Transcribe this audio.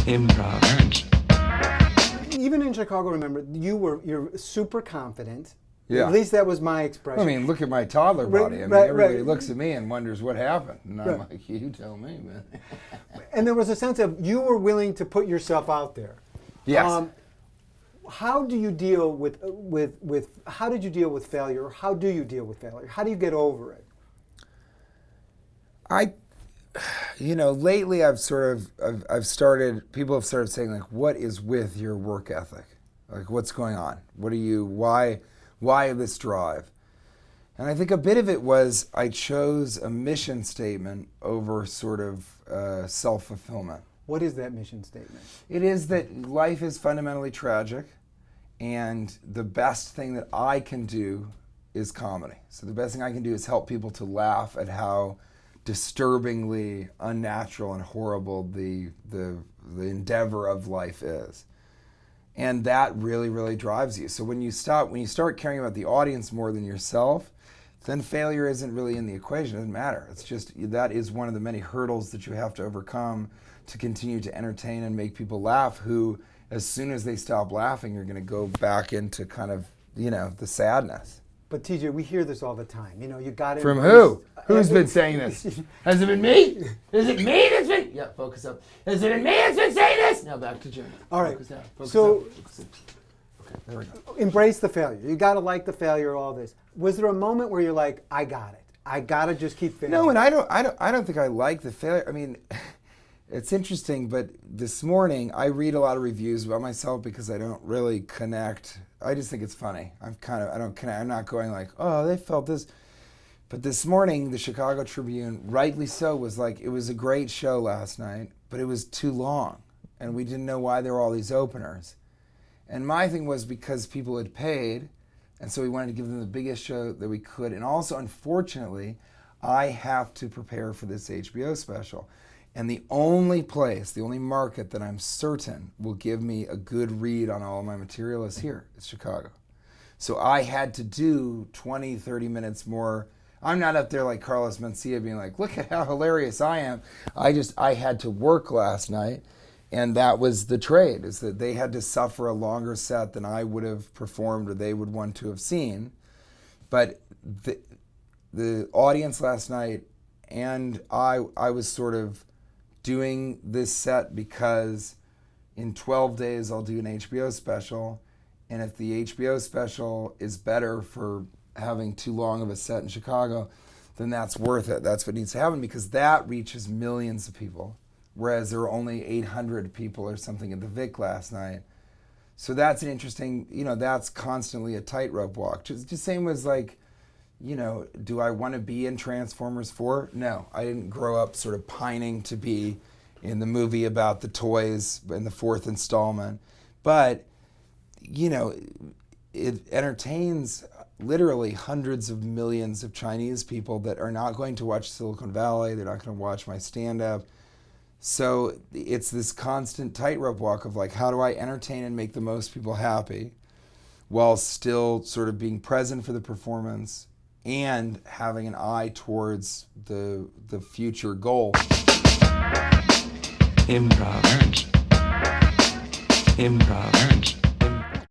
Improv. Even in Chicago, remember, you're super confident. Yeah. At least that was my expression. I mean, look at my toddler body. I mean, everybody looks at me and wonders what happened. And I'm like, you tell me, man. And there was a sense of you were willing to put yourself out there. Yes. How do you deal with how did you deal with failure? How do you deal with failure? How do you get over it? Lately I've started, people have started saying, like, what is with your work ethic? Like, what's going on? Why this drive? And I think a bit of it was I chose a mission statement over sort of self-fulfillment. What is that mission statement? It is that life is fundamentally tragic, and the best thing that I can do is comedy. So the best thing I can do is help people to laugh at how disturbingly unnatural and horrible the endeavor of life is. And that really, really drives you. So when you start caring about the audience more than yourself, then failure isn't really in the equation. It doesn't matter. It's just that is one of the many hurdles that you have to overcome to continue to entertain and make people laugh, who, as soon as they stop laughing, you're going to go back into kind of, the sadness. But TJ, we hear this all the time. You got it. From who? Who's been saying this? Has it been me? Is it me that's been? Yeah, focus up. Has it been me that's been saying this? Now back to Jim. All right. Focus down. Focus So, up. Focus up. Okay, there we go. Embrace the failure. You got to like the failure. All this. Was there a moment where you're like, I got it. I got to just keep failing? No, and I don't think I like the failure. I mean, it's interesting, but this morning I read a lot of reviews about myself because I don't really connect. I just think it's funny. I don't connect. I'm not going like, oh, they felt this. But this morning, the Chicago Tribune, rightly so, was like, it was a great show last night, but it was too long. And we didn't know why there were all these openers. And my thing was because people had paid, and so we wanted to give them the biggest show that we could. And also, unfortunately, I have to prepare for this HBO special. And the only market that I'm certain will give me a good read on all of my material is here. It's Chicago. So I had to do 20, 30 minutes more. I'm not up there like Carlos Mencia being like, look at how hilarious I am. I had to work last night, and that was the trade, is that they had to suffer a longer set than I would have performed or they would want to have seen. But the audience last night, and I was sort of doing this set because in 12 days I'll do an HBO special, and if the HBO special is better for having too long of a set in Chicago, then that's worth it. That's what needs to happen, because that reaches millions of people, whereas there were only 800 people or something at the Vic last night. So that's an interesting, that's constantly a tightrope walk. Just the same as like, do I want to be in Transformers 4? No, I didn't grow up sort of pining to be in the movie about the toys in the fourth installment. But, it entertains literally hundreds of millions of Chinese people that are not going to watch Silicon Valley. They're not going to watch my stand-up. So it's this constant tightrope walk of like, how do I entertain and make the most people happy while still sort of being present for the performance and having an eye towards the future goal. Improv.